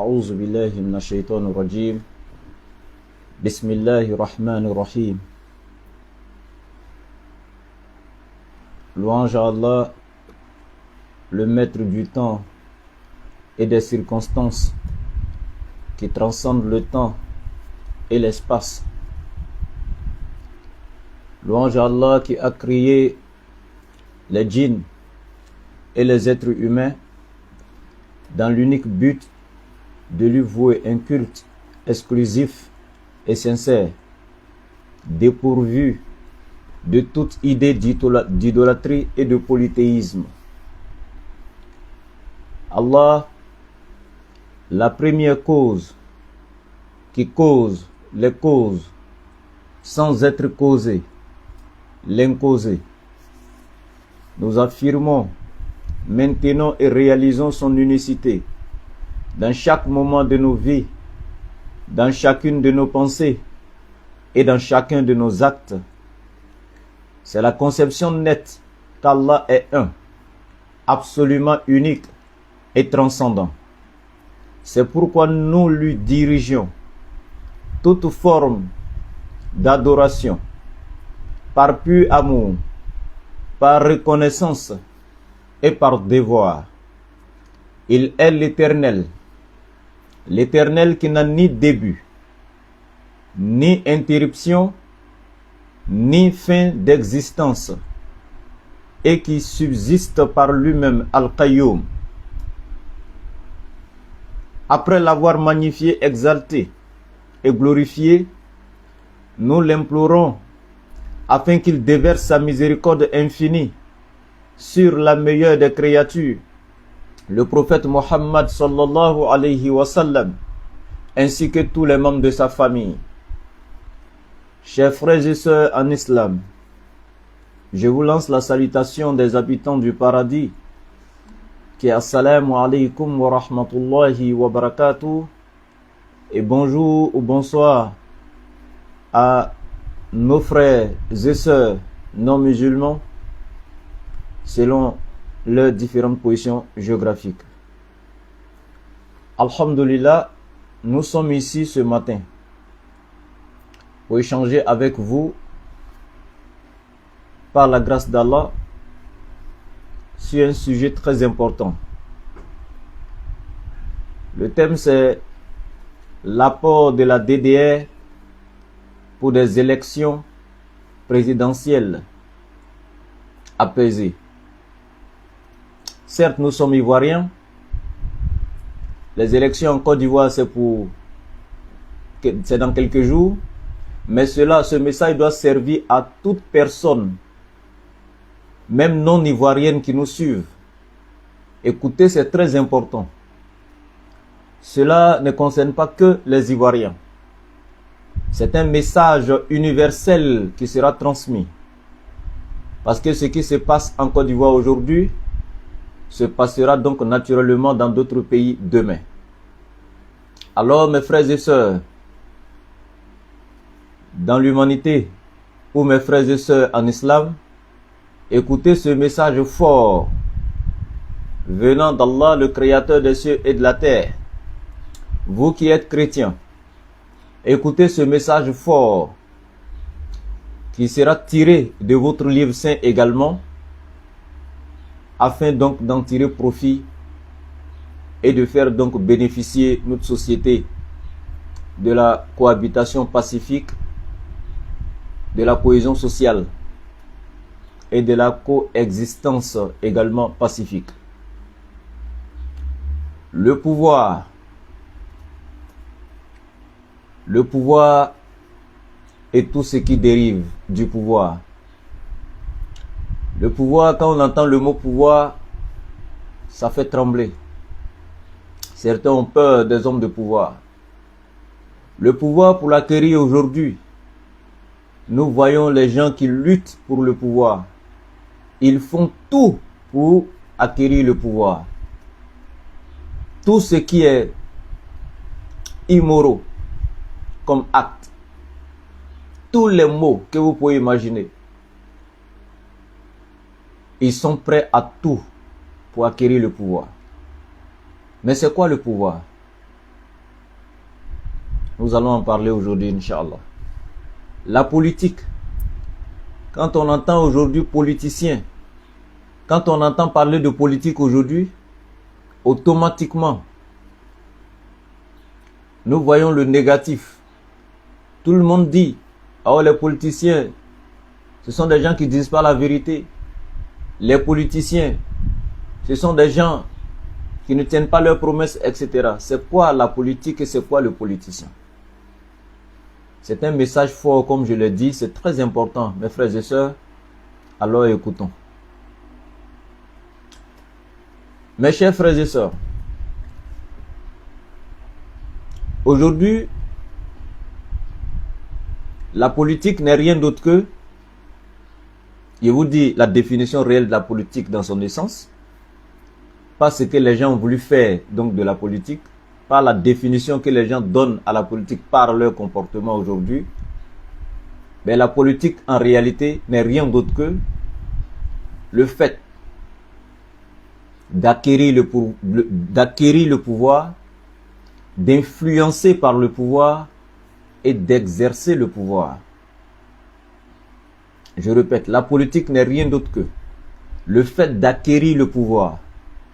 أعوذ بالله من الشيطان الرجيم بسم الله الرحمن الرحيم. Louange à Allah, le maître du temps et des circonstances qui transcendent le temps et l'espace. Louange à Allah qui a créé les djinns et les êtres humains dans l'unique but de lui vouer un culte exclusif et sincère, dépourvu de toute idée d'idolâtrie et de polythéisme. Allah, la première cause qui cause les causes sans être causée, l'incausé. Nous affirmons, maintenons et réalisons son unicité dans chaque moment de nos vies, dans chacune de nos pensées et dans chacun de nos actes. C'est la conception nette qu'Allah est un, absolument unique et transcendant. C'est pourquoi nous lui dirigeons toute forme d'adoration, par pur amour, par reconnaissance et par devoir. Il est l'Éternel, l'Éternel qui n'a ni début, ni interruption, ni fin d'existence, et qui subsiste par lui-même Al-Qayyum. Après l'avoir magnifié, exalté et glorifié, nous l'implorons afin qu'il déverse sa miséricorde infinie sur la meilleure des créatures, le prophète Mohammed sallallahu alayhi wa sallam, ainsi que tous les membres de sa famille. Chers frères et sœurs en islam, je vous lance la salutation des habitants du paradis, qui est assalamu alaykum wa rahmatullahi wa barakatuh, et bonjour ou bonsoir à nos frères et sœurs non musulmans selon leurs différentes positions géographiques. Alhamdulillah, nous sommes ici ce matin pour échanger avec vous par la grâce d'Allah sur un sujet très important. Le thème c'est l'apport de la DDR pour des élections présidentielles apaisées. Certes, nous sommes ivoiriens. Les élections en Côte d'Ivoire, c'est dans quelques jours. Mais ce message doit servir à toute personne, même non ivoirienne, qui nous suivent. Écoutez, c'est très important. Cela ne concerne pas que les Ivoiriens. C'est un message universel qui sera transmis. Parce que ce qui se passe en Côte d'Ivoire aujourd'hui se passera donc naturellement dans d'autres pays demain. Alors mes frères et sœurs, dans l'humanité, ou mes frères et sœurs en islam, écoutez ce message fort venant d'Allah, le créateur des cieux et de la terre. Vous qui êtes chrétiens, écoutez ce message fort qui sera tiré de votre livre saint également, afin donc d'en tirer profit et de faire donc bénéficier notre société de la cohabitation pacifique, de la cohésion sociale et de la coexistence également pacifique. Le pouvoir et tout ce qui dérive du pouvoir. Le pouvoir, quand on entend le mot pouvoir, ça fait trembler. Certains ont peur des hommes de pouvoir. Le pouvoir, pour l'acquérir aujourd'hui, nous voyons les gens qui luttent pour le pouvoir. Ils font tout pour acquérir le pouvoir. Tout ce qui est immoral comme acte, tous les mots que vous pouvez imaginer, ils sont prêts à tout pour acquérir le pouvoir. Mais c'est quoi le pouvoir? Nous allons en parler aujourd'hui, Inch'Allah. La politique. Quand on entend aujourd'hui politicien, quand on entend parler de politique aujourd'hui, automatiquement, nous voyons le négatif. Tout le monde dit, oh les politiciens, ce sont des gens qui ne disent pas la vérité. Les politiciens, ce sont des gens qui ne tiennent pas leurs promesses, etc. C'est quoi la politique et c'est quoi le politicien? C'est un message fort, comme je l'ai dit, c'est très important, mes frères et sœurs. Alors écoutons. Mes chers frères et sœurs, aujourd'hui, la politique n'est rien d'autre que, je vous dis la définition réelle de la politique dans son essence, pas ce que les gens ont voulu faire donc de la politique, pas la définition que les gens donnent à la politique par leur comportement aujourd'hui, mais la politique en réalité n'est rien d'autre que le fait d'acquérir le pouvoir, d'influencer par le pouvoir et d'exercer le pouvoir. Je répète, la politique n'est rien d'autre que le fait d'acquérir le pouvoir,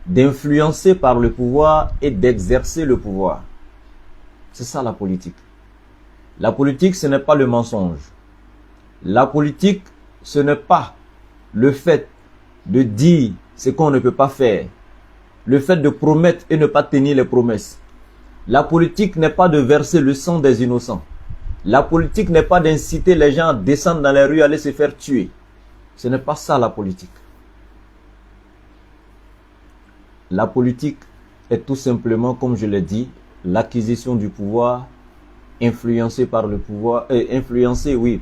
d'influencer par le pouvoir et d'exercer le pouvoir. C'est ça la politique. La politique, ce n'est pas le mensonge. La politique, ce n'est pas le fait de dire ce qu'on ne peut pas faire. Le fait de promettre et ne pas tenir les promesses. La politique n'est pas de verser le sang des innocents. La politique n'est pas d'inciter les gens à descendre dans les rues, à aller se faire tuer. Ce n'est pas ça la politique. La politique est tout simplement, comme je l'ai dit, l'acquisition du pouvoir, influencé par le pouvoir,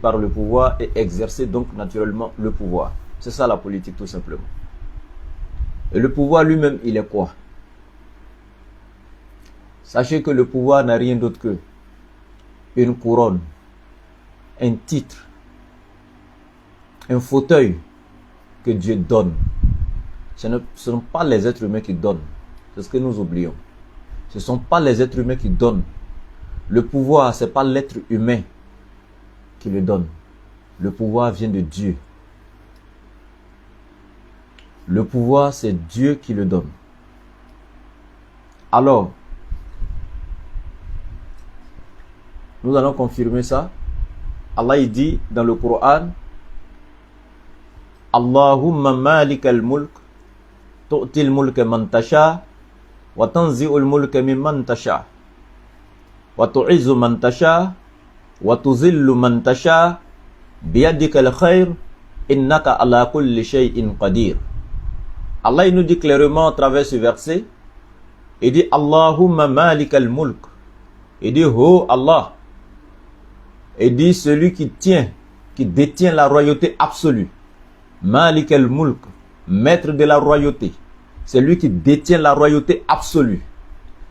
par le pouvoir et exercer donc naturellement le pouvoir. C'est ça la politique tout simplement. Et le pouvoir lui-même, il est quoi? Sachez que le pouvoir n'a rien d'autre que une couronne, un titre, un fauteuil que Dieu donne. Ce ne sont pas les êtres humains qui donnent. C'est ce que nous oublions. Ce ne sont pas les êtres humains qui donnent. Le pouvoir, ce n'est pas l'être humain qui le donne. Le pouvoir vient de Dieu. Le pouvoir, c'est Dieu qui le donne. Alors, nous allons confirmer ça. Allah il dit dans le Coran, Allahumma malikal mulk, tu'til mulka man tasha, wa tanzi'ul mulka mimman tasha, wa tu'izzu man tasha, wa tuzillu man tasha, biyadikal khair, innaka ala kulli shay'in qadir. Allah il nous dit clairement à travers ce verset, il dit Allahumma malikal mulk, il dit oh Allah, il dit celui qui détient la royauté absolue. Malik al-Mulk, maître de la royauté. Celui qui détient la royauté absolue.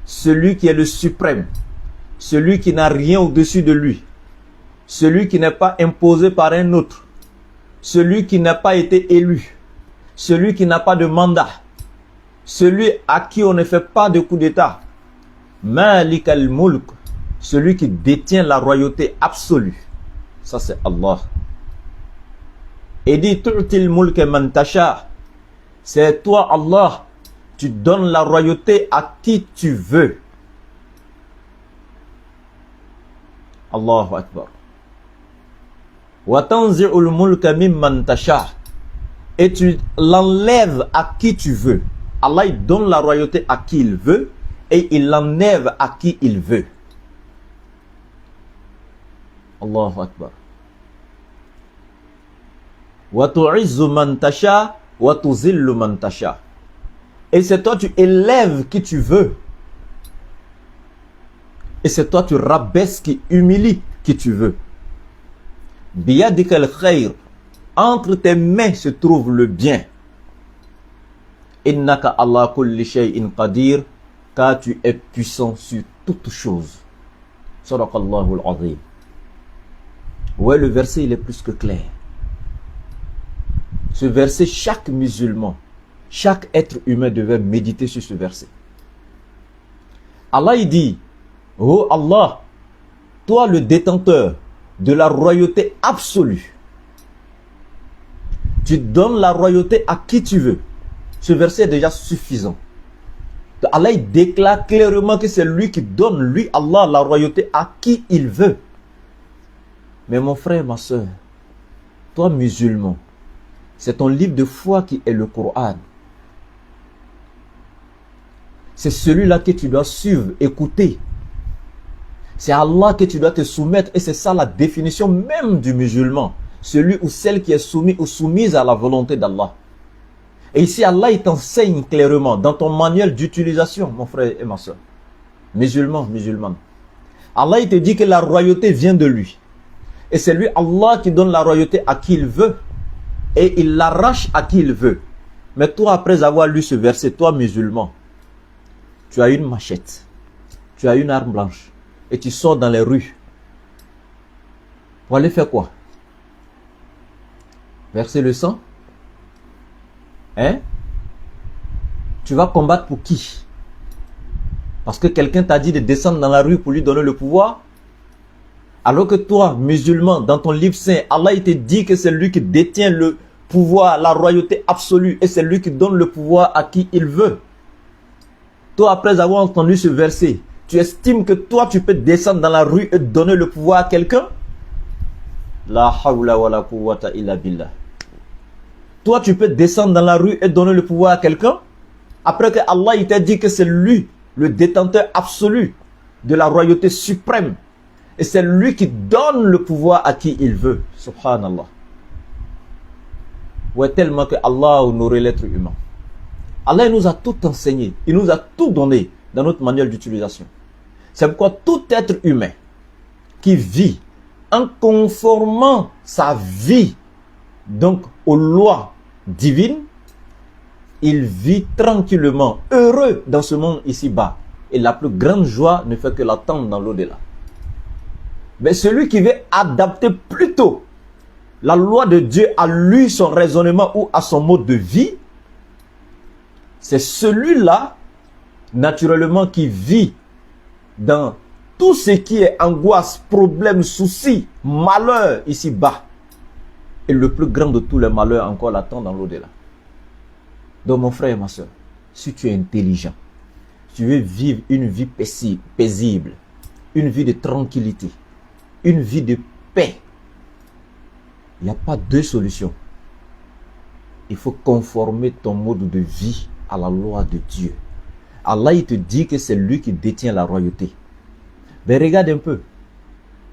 Celui qui est le suprême. Celui qui n'a rien au-dessus de lui. Celui qui n'est pas imposé par un autre. Celui qui n'a pas été élu. Celui qui n'a pas de mandat. Celui à qui on ne fait pas de coup d'état. Malik al-Mulk. Celui qui détient la royauté absolue. Ça c'est Allah. Et dit tu'til mulka man tasha. C'est toi Allah. Tu donnes la royauté à qui tu veux. Allahu Akbar. Wa tanzi'ul mulka mimman tasha. Et tu l'enlèves à qui tu veux. Allah il donne la royauté à qui il veut et il l'enlève à qui il veut. Allahu Akbar. Wa tu'izzu man tasha wa tuzillu man tasha. Et c'est toi tu élèves qui tu veux. Et c'est toi tu rabaisses qui humilie qui tu veux. Biyadikal khair. Entre tes mains se trouve le bien. Innaka ala kulli shay'in qadir. Car tu es puissant sur toutes choses. Sadaqallahu al-azim. Ouais, le verset il est plus que clair. Ce verset, chaque musulman, chaque être humain devait méditer sur ce verset. Allah il dit, oh Allah, toi le détenteur de la royauté absolue, tu donnes la royauté à qui tu veux. Ce verset est déjà suffisant. Allah il déclare clairement que c'est lui qui donne, lui Allah, la royauté à qui il veut. Mais mon frère, ma soeur, toi musulman, c'est ton livre de foi qui est le Coran. C'est celui-là que tu dois suivre, écouter. C'est à Allah que tu dois te soumettre et c'est ça la définition même du musulman. Celui ou celle qui est soumis ou soumise à la volonté d'Allah. Et ici, Allah, il t'enseigne clairement dans ton manuel d'utilisation, mon frère et ma soeur. Musulman, musulmane. Allah, il te dit que la royauté vient de lui. Et c'est lui, Allah, qui donne la royauté à qui il veut. Et il l'arrache à qui il veut. Mais toi, après avoir lu ce verset, toi, musulman, tu as une machette. Tu as une arme blanche. Et tu sors dans les rues. Pour aller faire quoi? Verser le sang? Hein? Tu vas combattre pour qui? Parce que quelqu'un t'a dit de descendre dans la rue pour lui donner le pouvoir? Alors que toi, musulman, dans ton livre saint, Allah il te dit que c'est lui qui détient le pouvoir, la royauté absolue. Et c'est lui qui donne le pouvoir à qui il veut. Toi, après avoir entendu ce verset, tu estimes que toi, tu peux descendre dans la rue et donner le pouvoir à quelqu'un? La hawla wa la quwwata illa billah. Toi, tu peux descendre dans la rue et donner le pouvoir à quelqu'un? Après que Allah il t'a dit que c'est lui, le détenteur absolu de la royauté suprême. Et c'est lui qui donne le pouvoir à qui il veut. Subhanallah. Ouais, tellement que Allah a honoré l'être humain. Allah il nous a tout enseigné. Il nous a tout donné dans notre manuel d'utilisation. C'est pourquoi tout être humain qui vit en conformant sa vie donc aux lois divines, il vit tranquillement, heureux dans ce monde ici-bas. Et la plus grande joie ne fait que l'attendre dans l'au-delà. Mais celui qui veut adapter plutôt la loi de Dieu à lui, son raisonnement ou à son mode de vie, c'est celui-là, naturellement, qui vit dans tout ce qui est angoisse, problème, souci, malheur ici-bas. Et le plus grand de tous les malheurs encore l'attend dans l'au-delà. Donc mon frère et ma soeur, si tu es intelligent, tu veux vivre une vie paisible, une vie de tranquillité, une vie de paix, il n'y a pas deux solutions. Il faut conformer ton mode de vie à la loi de Dieu. Allah il te dit que c'est lui qui détient la royauté. Mais regarde un peu,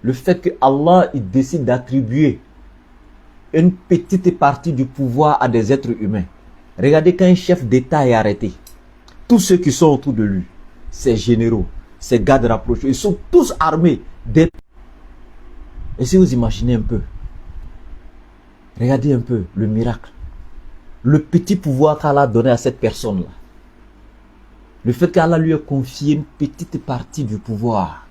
le fait que Allah il décide d'attribuer une petite partie du pouvoir à des êtres humains. Regardez quand un chef d'État est arrêté. Tous ceux qui sont autour de lui, ses généraux, ses gardes rapprochés, ils sont tous armés. Et si vous imaginez un peu, regardez un peu le miracle. Le petit pouvoir qu'Allah a donné à cette personne-là. Le fait qu'Allah lui a confié une petite partie du pouvoir.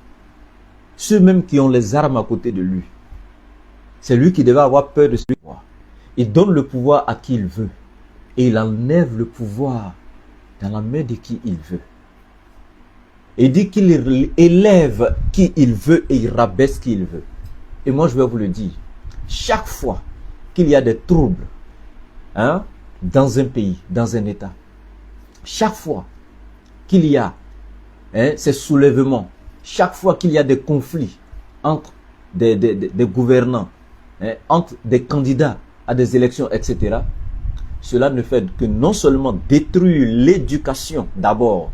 Ceux même qui ont les armes à côté de lui. C'est lui qui devait avoir peur de ce pouvoir. Il donne le pouvoir à qui il veut. Et il enlève le pouvoir dans la main de qui il veut. Il dit qu'il élève qui il veut et il rabaisse qui il veut. Et moi je vais vous le dire. Chaque fois qu'il y a des troubles dans un pays, dans un État, chaque fois qu'il y a ces soulèvements, chaque fois qu'il y a des conflits entre des gouvernants, entre des candidats à des élections, etc., cela ne fait que non seulement détruire l'éducation d'abord.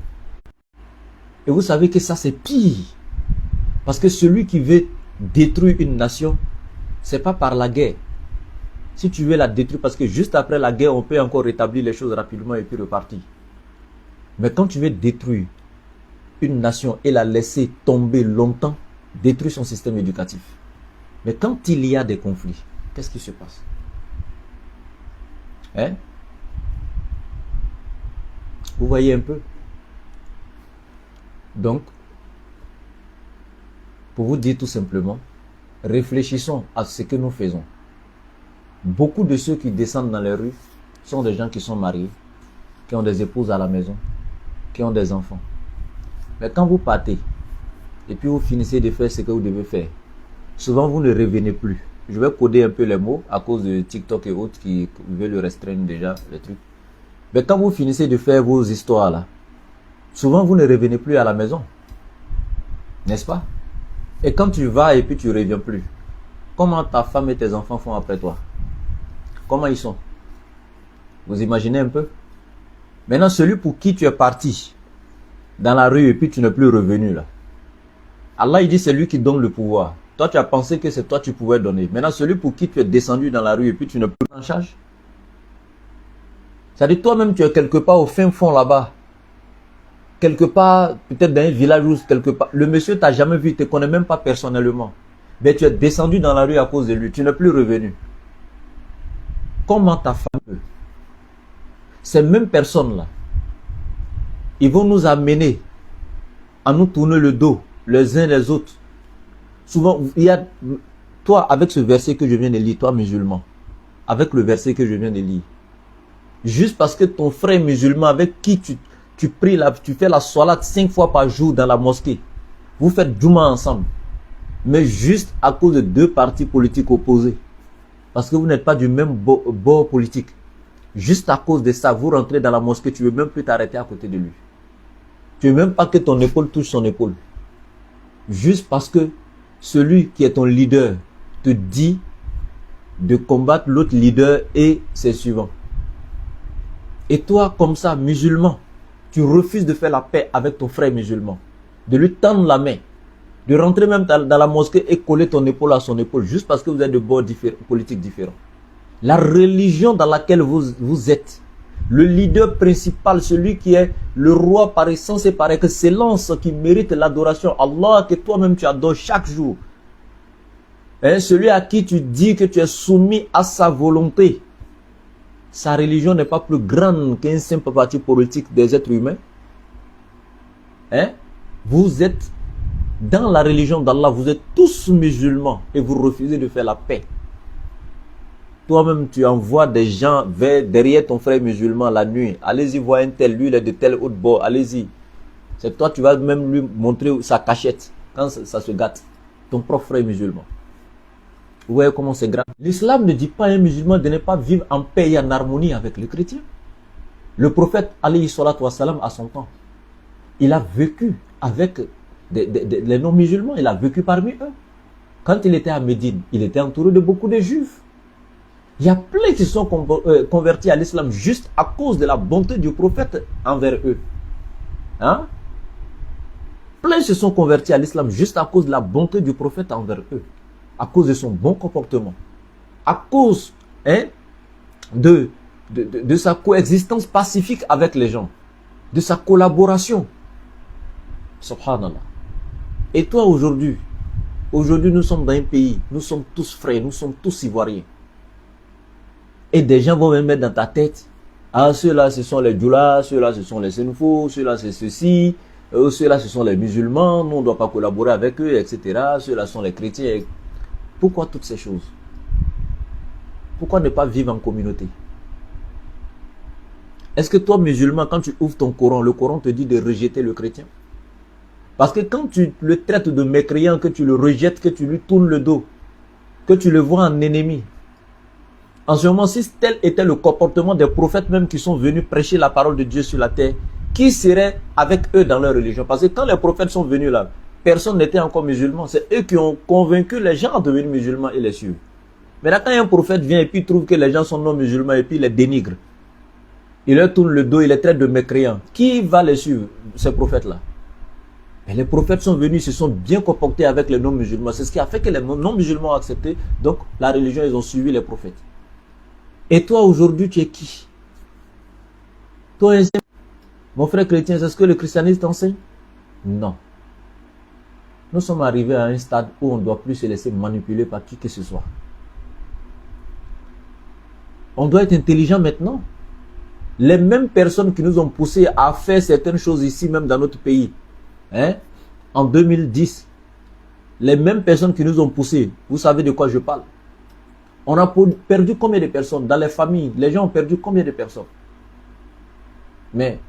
Et vous savez que ça c'est pire. Parce que celui qui veut détruire une nation, c'est pas par la guerre. Si tu veux la détruire, parce que juste après la guerre, on peut encore rétablir les choses rapidement et puis repartir. Mais quand tu veux détruire une nation et la laisser tomber longtemps, détruire son système éducatif. Mais quand il y a des conflits, qu'est-ce qui se passe? Vous voyez un peu? Donc, pour vous dire tout simplement, réfléchissons à ce que nous faisons. Beaucoup de ceux qui descendent dans les rues sont des gens qui sont mariés, qui ont des épouses à la maison, qui ont des enfants. Mais quand vous partez et puis vous finissez de faire ce que vous devez faire. Souvent, vous ne revenez plus. Je vais coder un peu les mots à cause de TikTok et autres qui veulent restreindre déjà les trucs. Mais quand vous finissez de faire vos histoires là, souvent vous ne revenez plus à la maison. N'est-ce pas? Et quand tu vas et puis tu ne reviens plus, comment ta femme et tes enfants font après toi? Comment ils sont? Vous imaginez un peu? Maintenant, celui pour qui tu es parti dans la rue et puis tu n'es plus revenu là. Allah il dit c'est lui qui donne le pouvoir. Toi tu as pensé que c'est toi tu pouvais donner. Maintenant celui pour qui tu es descendu dans la rue et puis tu n'es plus en charge. C'est-à-dire toi-même tu es quelque part au fin fond là-bas. Quelque part, peut-être dans un village ou quelque part. Le monsieur t'a jamais vu, il ne te connaît même pas personnellement. Mais tu es descendu dans la rue à cause de lui. Tu n'es plus revenu. Comment ta femme peut? Ces mêmes personnes-là, ils vont nous amener à nous tourner le dos les uns les autres. Souvent, il y a, toi, avec ce verset que je viens de lire, toi musulman, avec le verset que je viens de lire, juste parce que ton frère musulman avec qui tu pries, tu fais la salade 5 fois par jour dans la mosquée, vous faites Juma ensemble, mais juste à cause de deux partis politiques opposés, parce que vous n'êtes pas du même bord politique, juste à cause de ça, vous rentrez dans la mosquée, tu ne veux même plus t'arrêter à côté de lui. Tu ne veux même pas que ton épaule touche son épaule. Juste parce que celui qui est ton leader te dit de combattre l'autre leader et ses suivants. Et toi, comme ça, musulman, tu refuses de faire la paix avec ton frère musulman, de lui tendre la main, de rentrer même dans la mosquée et coller ton épaule à son épaule, juste parce que vous êtes de bords politiques différents. La religion dans laquelle vous êtes, le leader principal, celui qui est le roi par essence et par excellence, qui mérite l'adoration, Allah, que toi-même tu adores chaque jour. Hein, celui à qui tu dis que tu es soumis à sa volonté. Sa religion n'est pas plus grande qu'un simple parti politique des êtres humains. Hein? Vous êtes dans la religion d'Allah, vous êtes tous musulmans et vous refusez de faire la paix. Toi-même, tu envoies des gens derrière ton frère musulman la nuit. Allez-y voir un tel, lui il est de tel autre bord, allez-y. C'est toi, tu vas même lui montrer sa cachette quand ça se gâte. Ton propre frère musulman. Vous voyez comment c'est grave. L'islam ne dit pas à un musulman de ne pas vivre en paix et en harmonie avec les chrétiens. Le prophète, alayhi salatu wassalam, à son temps, il a vécu avec les non-musulmans, il a vécu parmi eux. Quand il était à Médine, il était entouré de beaucoup de juifs. Il y a plein qui sont convertis à l'islam juste à cause de la bonté du prophète envers eux. Hein? Plein se sont convertis à l'islam juste à cause de la bonté du prophète envers eux. À cause de son bon comportement. À cause de sa coexistence pacifique avec les gens. De sa collaboration. Subhanallah. Et toi aujourd'hui, nous sommes dans un pays, nous sommes tous frères, nous sommes tous ivoiriens. Et des gens vont même mettre dans ta tête, ah ceux-là ce sont les Djoula, ceux-là ce sont les Senfo, ceux-là c'est ceci, ceux-là ce sont les musulmans, nous on ne doit pas collaborer avec eux, etc. Ceux-là sont les chrétiens. Pourquoi toutes ces choses? Pourquoi ne pas vivre en communauté? Est-ce que toi musulman, quand tu ouvres ton Coran, le Coran te dit de rejeter le chrétien? Parce que quand tu le traites de mécréant, que tu le rejettes, que tu lui tournes le dos, que tu le vois en ennemi, en ce moment, si tel était le comportement des prophètes même qui sont venus prêcher la parole de Dieu sur la terre, qui serait avec eux dans leur religion? Parce que quand les prophètes sont venus là, personne n'était encore musulman. C'est eux qui ont convaincu les gens à devenir musulmans et les suivre. Mais là, quand un prophète vient et puis trouve que les gens sont non musulmans et puis il les dénigre, il leur tourne le dos, il les traite de mécréants, qui va les suivre, ces prophètes-là? Mais les prophètes sont venus, se sont bien comportés avec les non-musulmans. C'est ce qui a fait que les non-musulmans ont accepté. Donc, la religion, ils ont suivi les prophètes. Et toi, aujourd'hui, tu es qui? Toi, mon frère chrétien, c'est ce que le christianisme t'enseigne? Non. Nous sommes arrivés à un stade où on ne doit plus se laisser manipuler par qui que ce soit. On doit être intelligent maintenant. Les mêmes personnes qui nous ont poussés à faire certaines choses ici, même dans notre pays, en 2010, les mêmes personnes qui nous ont poussés, vous savez de quoi je parle? On a perdu combien de personnes dans les familles? Les gens ont perdu combien de personnes? Mais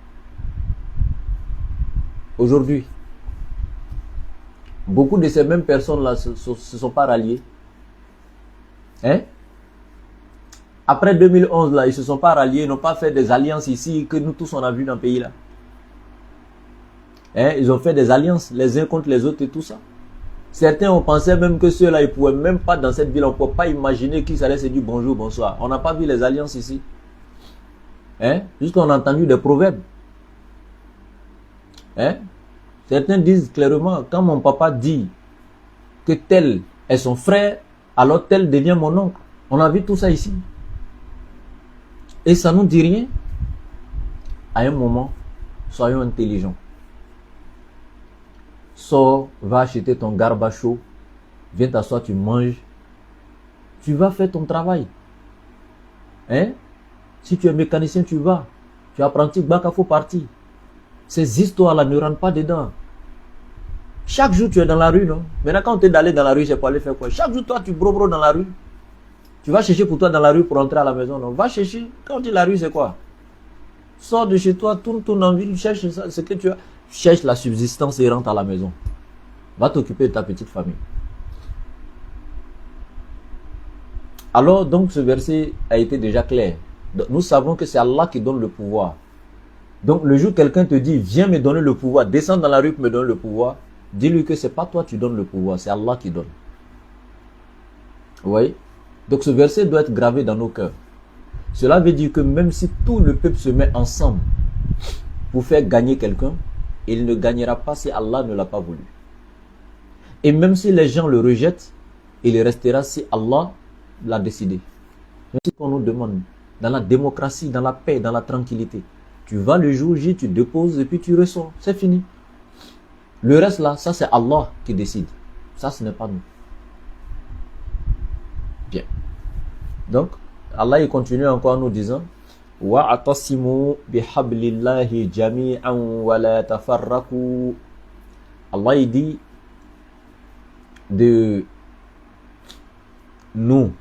aujourd'hui, Beaucoup de ces mêmes personnes-là se sont pas ralliées. Hein? Après 2011, là, ils se sont pas ralliés, ils n'ont pas fait des alliances ici que nous tous on a vu dans le pays là. Hein? Ils ont fait des alliances les uns contre les autres et tout ça. Certains ont pensé même que ceux-là, ils ne pouvaient même pas dans cette ville, on ne pouvait pas imaginer qu'ils allaient se dire bonjour, bonsoir. On n'a pas vu les alliances ici. Hein? Juste qu'on a entendu des proverbes. Hein? Certains disent clairement, quand mon papa dit que tel est son frère, alors tel devient mon oncle. On a vu tout ça ici. Et ça ne nous dit rien. À un moment, soyons intelligents. Sors, va acheter ton garbacho, viens t'asseoir, tu manges. Tu vas faire ton travail. Hein? Si tu es mécanicien, tu vas. Tu es apprenti, bac, il faut partir. Ces histoires-là ne rentrent pas dedans. Chaque jour, tu es dans la rue, non? Maintenant, quand tu es d'aller dans la rue, c'est pour aller faire quoi? Chaque jour, toi, tu bro dans la rue. Tu vas chercher pour toi dans la rue pour rentrer à la maison, non? Va chercher. Quand tu dis la rue, c'est quoi? Sors de chez toi, tourne en ville, cherche ce que tu as. Cherche la subsistance et rentre à la maison. Va t'occuper de ta petite famille. Alors, donc, ce verset a été déjà clair. Donc, nous savons que c'est Allah qui donne le pouvoir. Donc, le jour où quelqu'un te dit, viens me donner le pouvoir, descends dans la rue pour me donner le pouvoir, dis-lui que c'est pas toi qui donnes le pouvoir, c'est Allah qui donne. Vous voyez? Donc, ce verset doit être gravé dans nos cœurs. Cela veut dire que même si tout le peuple se met ensemble pour faire gagner quelqu'un, il ne gagnera pas si Allah ne l'a pas voulu. Et même si les gens le rejettent, il restera si Allah l'a décidé. C'est ce qu'on nous demande. Dans la démocratie, dans la paix, dans la tranquillité. Tu vas le jour J, tu déposes et puis tu ressors. C'est fini. Le reste là, ça c'est Allah qui décide. Ça ce n'est pas nous. Bien. Donc, Allah il continue encore en nous disant وَاعْتَصِمُوا بِحَبْلِ اللَّهِ جَمِيعًا وَلَا تَفَرَّقُوا. Allah il dit de nous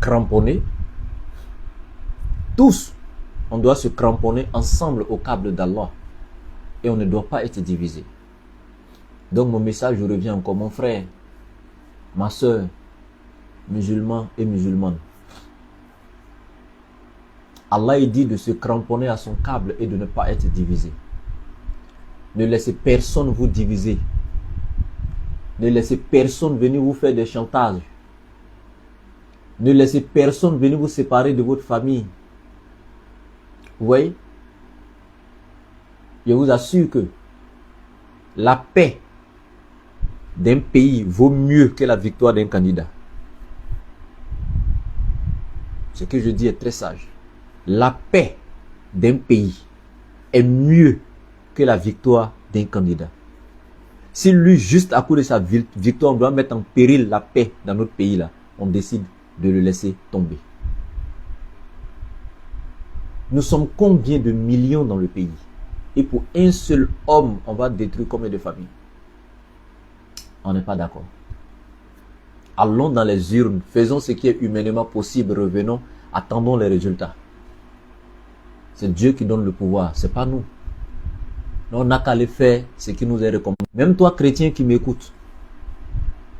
cramponner. Tous, on doit se cramponner ensemble au câble d'Allah. Et on ne doit pas être divisé. Donc mon message, je reviens encore, mon frère, ma soeur, musulmans et musulmanes. Allah il dit de se cramponner à son câble et de ne pas être divisé. Ne laissez personne vous diviser. Ne laissez personne venir vous faire des chantages. Ne laissez personne venir vous séparer de votre famille. Vous voyez? Je vous assure que la paix d'un pays vaut mieux que la victoire d'un candidat. Ce que je dis est très sage. La paix d'un pays est mieux que la victoire d'un candidat. Si lui, juste à cause de sa victoire, on doit mettre en péril la paix dans notre pays là, on décide de le laisser tomber. Nous sommes combien de millions dans le pays? Et pour un seul homme, on va détruire combien de familles? On n'est pas d'accord. Allons dans les urnes, faisons ce qui est humainement possible, revenons, attendons les résultats. C'est Dieu qui donne le pouvoir, c'est pas nous. On n'a qu'à aller faire ce qui nous est recommandé. Même toi, chrétien qui m'écoute,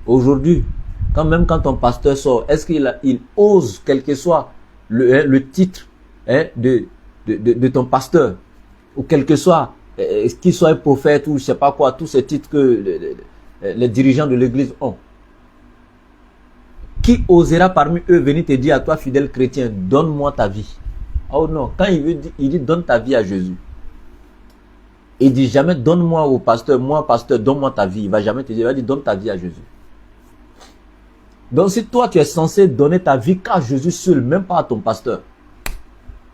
aujourd'hui, quand ton pasteur sort, est-ce qu'il ose, quel que soit le titre de ton pasteur, ou quel que soit, qu'il soit un prophète ou je sais pas quoi, tous ces titres que les dirigeants de l'église ont. Qui osera parmi eux venir te dire à toi, fidèle chrétien, donne-moi ta vie? Oh non, quand il dit donne ta vie à Jésus. Il dit jamais donne-moi au pasteur, moi pasteur, donne-moi ta vie. Il va jamais te dire, il va dire donne ta vie à Jésus. Donc si toi tu es censé donner ta vie qu'à Jésus seul, même pas à ton pasteur,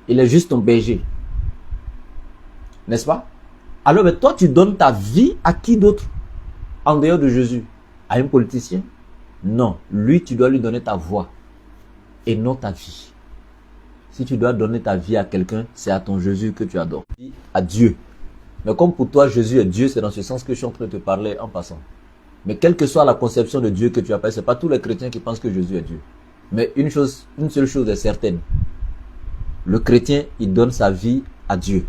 il est juste ton berger. N'est-ce pas? Alors mais toi tu donnes ta vie à qui d'autre en dehors de Jésus? À un politicien? Non, lui tu dois lui donner ta voix et non ta vie. Si tu dois donner ta vie à quelqu'un, c'est à ton Jésus que tu adores. À Dieu. Mais comme pour toi Jésus est Dieu, c'est dans ce sens que je suis en train de te parler en passant. Mais quelle que soit la conception de Dieu que tu appelles, ce n'est pas tous les chrétiens qui pensent que Jésus est Dieu. Mais une seule chose est certaine. Le chrétien, il donne sa vie à Dieu.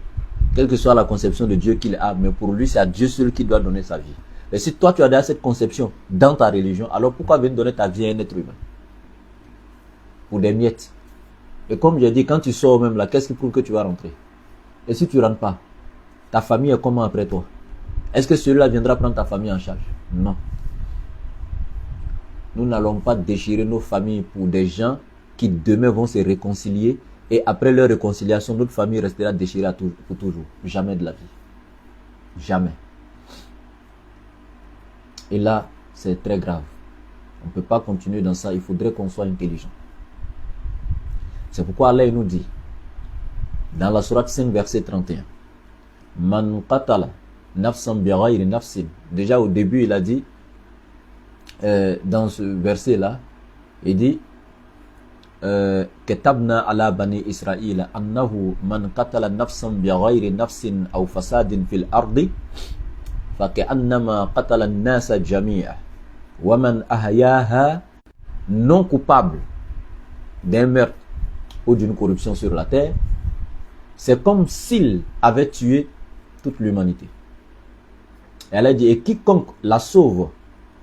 Quelle que soit la conception de Dieu qu'il a, mais pour lui, c'est à Dieu seul qui doit donner sa vie. Mais si toi tu as déjà cette conception dans ta religion, alors pourquoi venir donner ta vie à un être humain? Pour des miettes. Et comme j'ai dit, quand tu sors même là, qu'est-ce qui prouve que tu vas rentrer? Et si tu ne rentres pas, ta famille est comment après toi? Est-ce que celui-là viendra prendre ta famille en charge? Non. Nous n'allons pas déchirer nos familles pour des gens qui demain vont se réconcilier et après leur réconciliation, notre famille restera déchirée pour toujours. Jamais de la vie. Jamais. Et là, c'est très grave. On ne peut pas continuer dans ça. Il faudrait qu'on soit intelligent. C'est pourquoi Allah nous dit, dans la sourate 5, verset 31, Man qatala nafsan bighayri nafsin. Déjà au début, il a dit, dans ce verset-là, il dit, Katabna ala bani Israël annahu man qatala nafsan bighayri nafsin aw fasadin fil ardi faka'annama qatala an-nasa jami'a wa man ahyaha, non coupable d'un meurtre ou d'une corruption sur la terre, c'est comme s'il avait tué toute l'humanité. Elle a dit, et quiconque la sauve,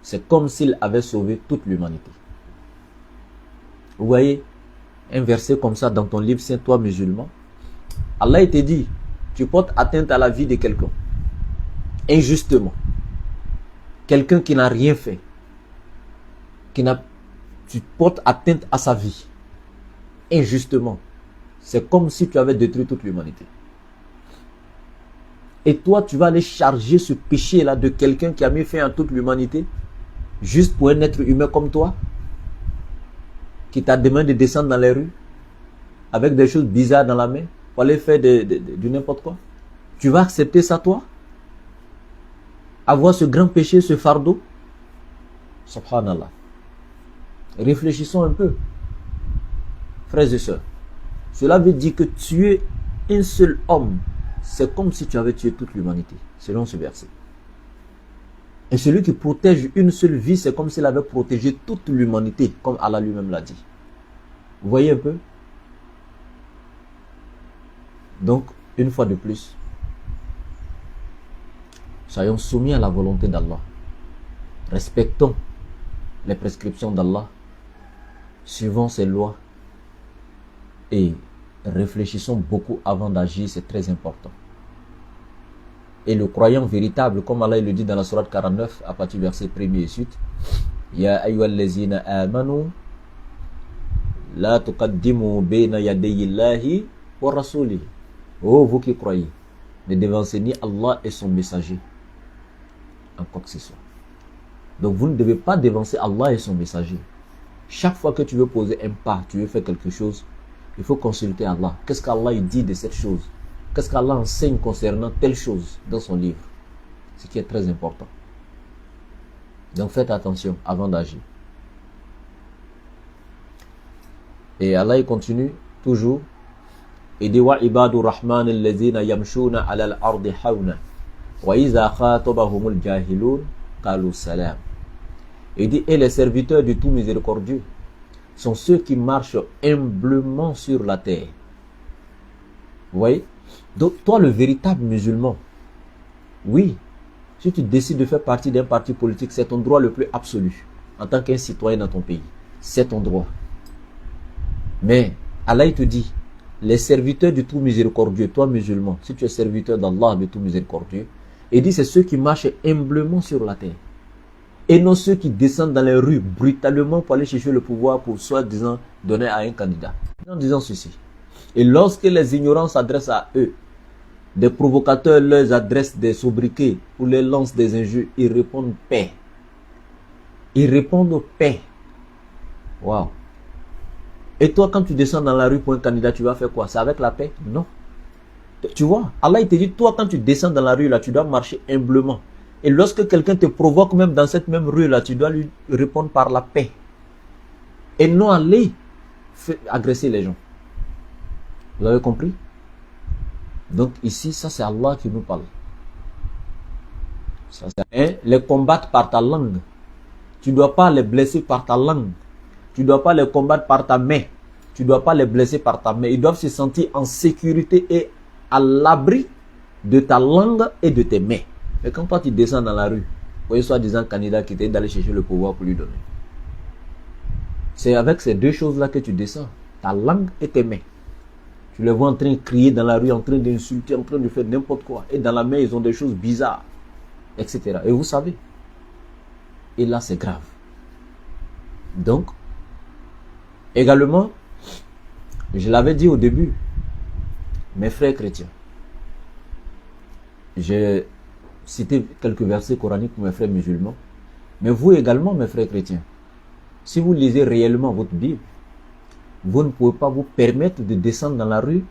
c'est comme s'il avait sauvé toute l'humanité. Vous voyez, un verset comme ça dans ton livre saint, toi musulman, Allah te dit, tu portes atteinte à la vie de quelqu'un, injustement. Quelqu'un qui n'a rien fait, tu portes atteinte à sa vie, injustement. C'est comme si tu avais détruit toute l'humanité. Et toi, tu vas aller charger ce péché-là de quelqu'un qui a mis fin à toute l'humanité, juste pour un être humain comme toi, qui t'a demandé de descendre dans les rues, avec des choses bizarres dans la main, pour aller faire du n'importe quoi. Tu vas accepter ça, toi? Avoir ce grand péché, ce fardeau? Subhanallah. Réfléchissons un peu. Frères et sœurs, cela veut dire que tuer un seul homme, c'est comme si tu avais tué toute l'humanité, selon ce verset. Et celui qui protège une seule vie, c'est comme s'il avait protégé toute l'humanité, comme Allah lui-même l'a dit. Vous voyez un peu? Donc, une fois de plus, soyons soumis à la volonté d'Allah. Respectons les prescriptions d'Allah. Suivons ses lois. Et réfléchissons beaucoup avant d'agir, c'est très important. Et le croyant véritable, comme Allah le dit dans la sourate 49, à partir du verset 1er et suite, Ya ayyuhallazina amanu la tuqaddimu bayna yadayillahi wa rasulihi. Oh, vous qui croyez, ne devancez ni Allah et son messager en quoi que ce soit. Donc vous ne devez pas devancer Allah et son messager. Chaque fois que tu veux poser un pas, tu veux faire quelque chose, il faut consulter Allah. Qu'est-ce qu'Allah dit de cette chose? Qu'est-ce qu'Allah enseigne concernant telle chose dans son livre? Ce qui est très important. Donc faites attention avant d'agir. Et Allah il continue toujours. Il dit wa ibadur rahman allazina yamshuna ala al-ardi hawna wa iza khatabahumul jahilun qalu salam. Il dit, et les serviteurs du tout miséricordieux sont ceux qui marchent humblement sur la terre. Vous voyez? Donc, toi, le véritable musulman, oui, si tu décides de faire partie d'un parti politique, c'est ton droit le plus absolu, en tant qu'un citoyen dans ton pays. C'est ton droit. Mais, Allah, il te dit, les serviteurs du tout miséricordieux, toi, musulman, si tu es serviteur d'Allah, du tout miséricordieux, il dit, c'est ceux qui marchent humblement sur la terre. Et non ceux qui descendent dans les rues brutalement pour aller chercher le pouvoir pour soi-disant donner à un candidat. En disant ceci. Et lorsque les ignorants s'adressent à eux, des provocateurs leur adressent des sobriquets ou les lancent des injures, ils répondent paix. Ils répondent paix. Waouh. Et toi, quand tu descends dans la rue pour un candidat, tu vas faire quoi? C'est avec la paix? Non. Tu vois, Allah il te dit, toi, quand tu descends dans la rue, là, tu dois marcher humblement. Et lorsque quelqu'un te provoque même dans cette même rue-là, tu dois lui répondre par la paix. Et non aller agresser les gens. Vous avez compris? Donc ici, ça c'est Allah qui nous parle. Ça, les combattre par ta langue. Tu ne dois pas les blesser par ta langue. Tu ne dois pas les combattre par ta main. Tu ne dois pas les blesser par ta main. Ils doivent se sentir en sécurité et à l'abri de ta langue et de tes mains. Mais quand toi tu descends dans la rue, voyez, soi-disant candidat qui était d'aller chercher le pouvoir pour lui donner. C'est avec ces deux choses-là que tu descends. Ta langue et tes mains. Tu les vois en train de crier dans la rue, en train d'insulter, en train de faire n'importe quoi. Et dans la main, ils ont des choses bizarres, etc. Et vous savez. Et là, c'est grave. Donc, également, je l'avais dit au début, mes frères chrétiens, j'ai cité quelques versets coraniques pour mes frères musulmans, mais vous également, mes frères chrétiens, si vous lisez réellement votre Bible, vous ne pouvez pas vous permettre de descendre dans la rue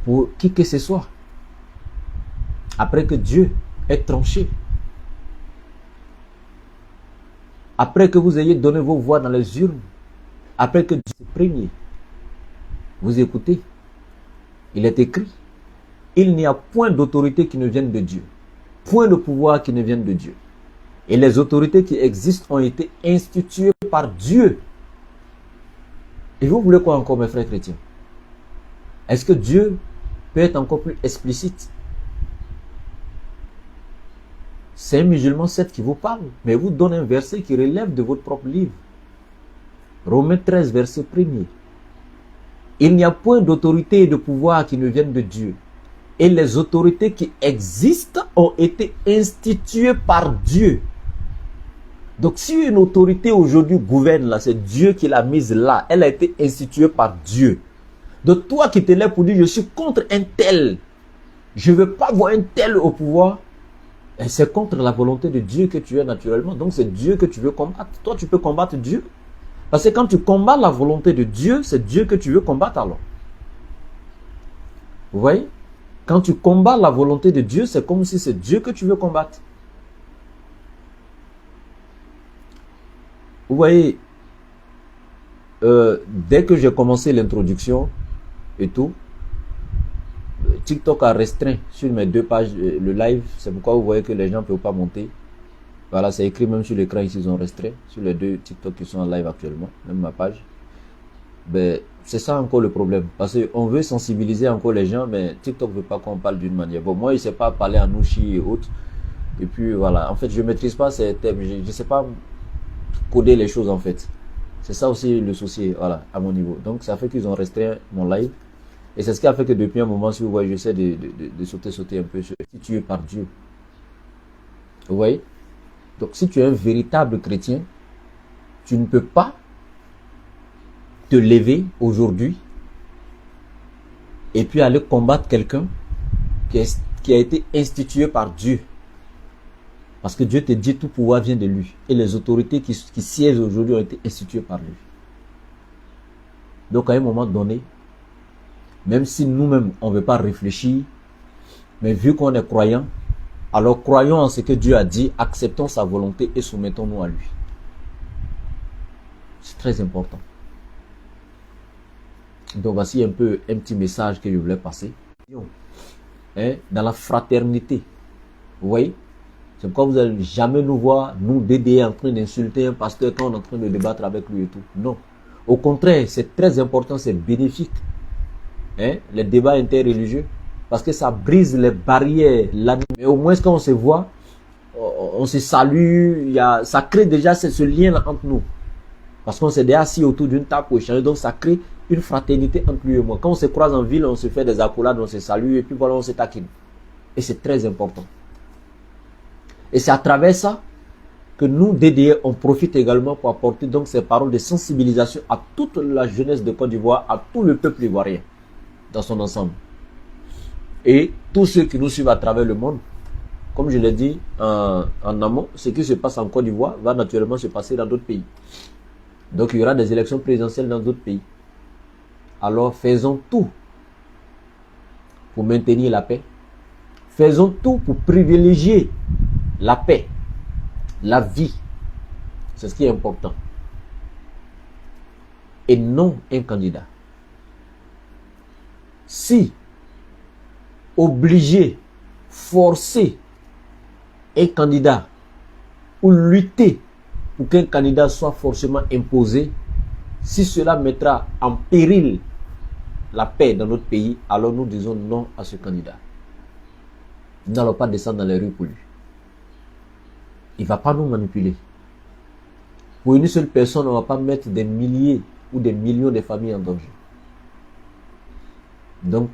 pour qui que ce soit, après que Dieu ait tranché, après que vous ayez donné vos voix dans les urnes, après que Dieu s'est premier. Vous écoutez, il est écrit, il n'y a point d'autorité qui ne vienne de Dieu, point de pouvoir qui ne vienne de Dieu. Et les autorités qui existent ont été instituées par Dieu. Et vous voulez quoi encore, mes frères chrétiens? Est-ce que Dieu peut être encore plus explicite? C'est un musulman 7 qui vous parle, mais vous donne un verset qui relève de votre propre livre. Romains 13, verset 1er. Il n'y a point d'autorité et de pouvoir qui ne viennent de Dieu. Et les autorités qui existent ont été instituées par Dieu. Donc si une autorité aujourd'hui gouverne là, c'est Dieu qui l'a mise là. Elle a été instituée par Dieu. Donc toi qui te lèves pour dire je suis contre un tel, je ne veux pas voir un tel au pouvoir, c'est contre la volonté de Dieu que tu es naturellement. Donc c'est Dieu que tu veux combattre. Toi tu peux combattre Dieu. Parce que quand tu combats la volonté de Dieu, c'est Dieu que tu veux combattre alors. Vous voyez? Quand tu combats la volonté de Dieu, c'est comme si c'est Dieu que tu veux combattre. Vous voyez, dès que j'ai commencé l'introduction et tout, TikTok a restreint sur mes 2 pages le live. C'est pourquoi vous voyez que les gens ne peuvent pas monter. Voilà, c'est écrit même sur l'écran ici, ils ont restreint. Sur les 2 TikTok qui sont en live actuellement, même ma page. Ben, c'est ça encore le problème. Parce qu'on veut sensibiliser encore les gens, mais TikTok ne veut pas qu'on parle d'une manière. Bon, moi, il ne sait pas parler en Nouchi et autres. Et puis voilà, en fait, je ne maîtrise pas ces thèmes. Je ne sais pas coder les choses en fait. C'est ça aussi le souci, voilà, à mon niveau. Donc ça fait qu'ils ont restreint mon live. Et c'est ce qui a fait que depuis un moment, si vous voyez, j'essaie de sauter un peu sur si tu es par Dieu. Vous voyez? Donc si tu es un véritable chrétien, tu ne peux pas te lever aujourd'hui et puis aller combattre quelqu'un qui a été institué par Dieu. Parce que Dieu te dit tout pouvoir vient de lui. Et les autorités qui siègent aujourd'hui ont été instituées par lui. Donc à un moment donné, même si nous-mêmes on ne veut pas réfléchir, mais vu qu'on est croyant, alors croyons en ce que Dieu a dit, acceptons sa volonté et soumettons-nous à lui. C'est très important. Donc voici un peu un petit message que je voulais passer. Dans la fraternité. Vous voyez? C'est pourquoi vous n'allez jamais nous voir, nous DDE, en train d'insulter un pasteur quand on est en train de débattre avec lui et tout. Non. Au contraire, c'est très important, c'est bénéfique. Les débats interreligieux. Parce que ça brise les barrières. Mais au moins quand on se voit, on se salue, ça crée déjà ce lien entre nous. Parce qu'on s'est déjà assis autour d'une table pour échanger. Donc ça crée une fraternité entre lui et moi. Quand on se croise en ville, on se fait des accolades, on se salue et puis voilà, on se taquine. Et c'est très important. Et c'est à travers ça que nous, DDE, on profite également pour apporter donc ces paroles de sensibilisation à toute la jeunesse de Côte d'Ivoire, à tout le peuple ivoirien dans son ensemble. Et tous ceux qui nous suivent à travers le monde, comme je l'ai dit en amont, ce qui se passe en Côte d'Ivoire va naturellement se passer dans d'autres pays. Donc il y aura des élections présidentielles dans d'autres pays. Alors faisons tout pour maintenir la paix. Faisons tout pour privilégier la paix, la vie. C'est ce qui est important. Et non un candidat. Si obliger, forcer un candidat ou lutter pour qu'un candidat soit forcément imposé, si cela mettra en péril la paix dans notre pays, alors nous disons non à ce candidat. Nous n'allons pas descendre dans les rues pour lui. il ne va pas nous manipuler. Pour une seule personne, on ne va pas mettre des milliers ou des millions de familles en danger. Donc,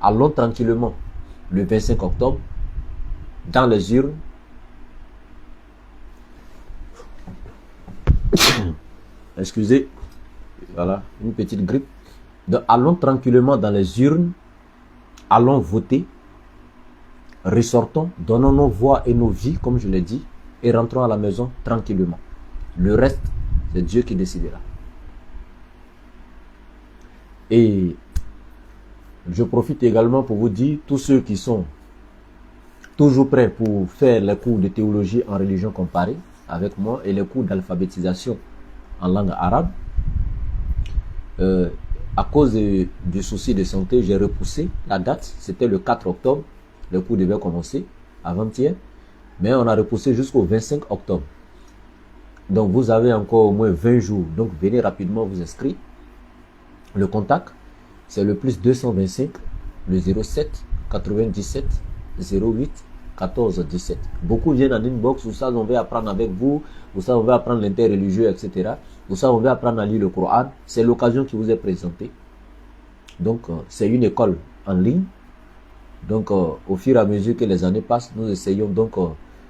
allons tranquillement le 25 octobre dans les urnes. Excusez, voilà, une petite grippe. Donc, allons tranquillement dans les urnes, allons voter, ressortons, donnons nos voix et nos vies, comme je l'ai dit, et rentrons à la maison tranquillement. Le reste, c'est Dieu qui décidera. Et je profite également pour vous dire, tous ceux qui sont toujours prêts pour faire les cours de théologie en religion comparée avec moi et les cours d'alphabétisation en langue arabe, à cause du souci de santé, j'ai repoussé la date. C'était le 4 octobre. Le cours devait commencer avant-hier. Mais on a repoussé jusqu'au 25 octobre. Donc vous avez encore au moins 20 jours. Donc venez rapidement vous inscrire. Le contact, c'est le plus 225, le 07 97 08 14 17. Beaucoup viennent en inbox, où ça on veut apprendre avec vous, où ça on veut apprendre l'interreligieux, etc. Où ça on veut apprendre à lire le Coran. C'est l'occasion qui vous est présentée. Donc c'est une école en ligne. Donc au fur et à mesure que les années passent, nous essayons donc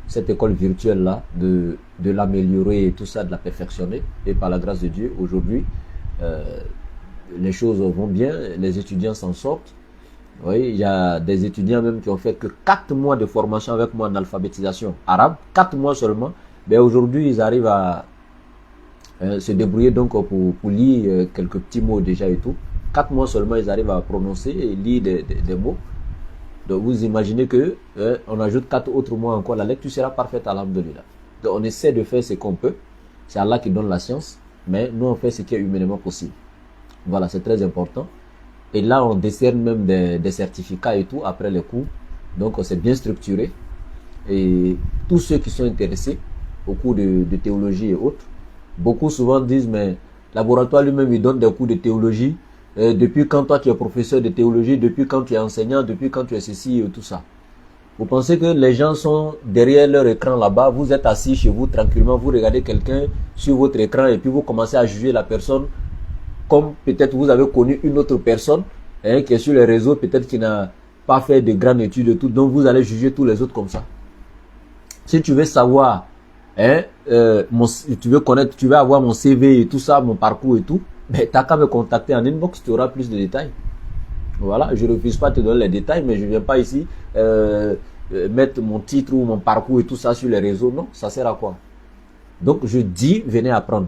cette école virtuelle là de l'améliorer et tout ça, de la perfectionner. Et par la grâce de Dieu, aujourd'hui, les choses vont bien, les étudiants s'en sortent. Oui, il y a des étudiants même qui ont fait que 4 mois de formation avec moi en alphabétisation arabe, 4 mois seulement. Mais aujourd'hui, ils arrivent à se débrouiller donc pour lire quelques petits mots déjà et tout. 4 mois seulement, ils arrivent à prononcer et lire des mots. Donc vous imaginez que on ajoute 4 autres mois encore, la lecture sera parfaite, alhamdoulilah. Donc on essaie de faire ce qu'on peut. C'est Allah qui donne la science, mais nous on fait ce qui est humainement possible. Voilà, c'est très important. Et là, on décerne même des certificats et tout après les cours. Donc, c'est bien structuré. Et tous ceux qui sont intéressés aux cours de théologie et autres, beaucoup souvent disent, mais laboratoire lui-même, il donne des cours de théologie. Depuis quand toi, tu es professeur de théologie, depuis quand tu es enseignant, depuis quand tu es ceci et tout ça. Vous pensez que les gens sont derrière leur écran là-bas, vous êtes assis chez vous tranquillement, vous regardez quelqu'un sur votre écran et puis vous commencez à juger la personne comme peut-être vous avez connu une autre personne qui est sur les réseaux, peut-être qui n'a pas fait de grandes études et tout, donc vous allez juger tous les autres comme ça. Si tu veux savoir, tu veux connaître, tu veux avoir mon CV et tout ça, mon parcours et tout, mais t'as qu'à me contacter en inbox, tu auras plus de détails. Voilà, je ne refuse pas de te donner les détails, mais je ne viens pas ici mettre mon titre ou mon parcours et tout ça sur les réseaux. Non, ça sert à quoi? Donc je dis, venez apprendre.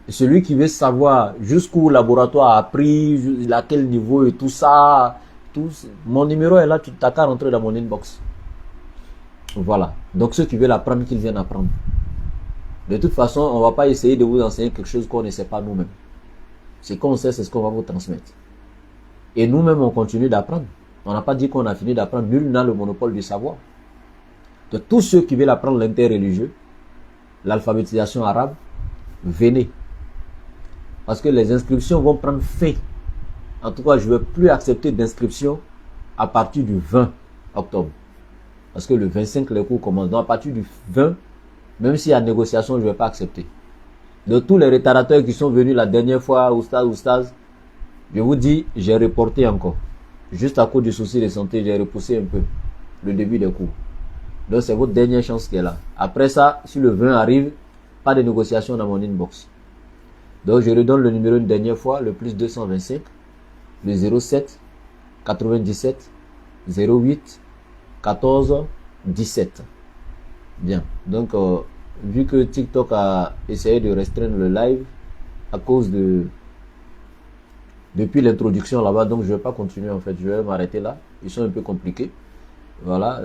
Celui qui veut savoir jusqu'où le laboratoire a appris, à quel niveau et tout ça, mon numéro est là, tu t'as qu'à rentrer dans mon inbox. Voilà. Donc ceux qui veulent apprendre, qu'ils viennent apprendre. De toute façon, on ne va pas essayer de vous enseigner quelque chose qu'on ne sait pas nous-mêmes. Ce qu'on sait, c'est ce qu'on va vous transmettre. Et nous-mêmes, on continue d'apprendre. On n'a pas dit qu'on a fini d'apprendre. Nul n'a le monopole du savoir. De tous ceux qui veulent apprendre l'interreligieux, l'alphabétisation arabe, venez. Parce que les inscriptions vont prendre fin. En tout cas, je ne vais plus accepter d'inscription à partir du 20 octobre. Parce que le 25, les cours commencent. Donc à partir du 20, même s'il y a négociation, je ne vais pas accepter. De tous les retardateurs qui sont venus la dernière fois, oustaz, je vous dis, j'ai reporté encore. Juste à cause du souci de santé, j'ai repoussé un peu le début des cours. Donc c'est votre dernière chance qui est là. Après ça, si le 20 arrive, pas de négociation dans mon inbox. Donc je redonne le numéro une dernière fois, le plus 225, le 07 97 08 14 17. Bien. Donc vu que TikTok a essayé de restreindre le live à cause depuis l'introduction là-bas, donc je ne vais pas continuer en fait, je vais m'arrêter là. Ils sont un peu compliqués. Voilà.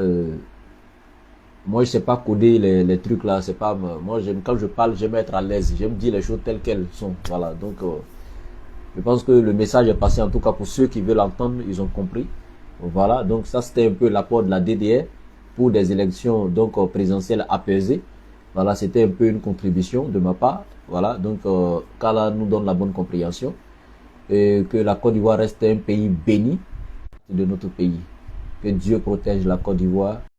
Moi, je sais pas coder les trucs là. C'est pas moi. Quand je parle, j'aime être à l'aise. J'aime dire les choses telles qu'elles sont. Voilà. Donc, je pense que le message est passé. En tout cas, pour ceux qui veulent l'entendre, ils ont compris. Voilà. Donc, ça c'était un peu l'apport de la DDR pour des élections donc présidentielles apaisées. Voilà, c'était un peu une contribution de ma part. Voilà. Donc, qu'Allah nous donne la bonne compréhension et que la Côte d'Ivoire reste un pays béni de notre pays. Que Dieu protège la Côte d'Ivoire.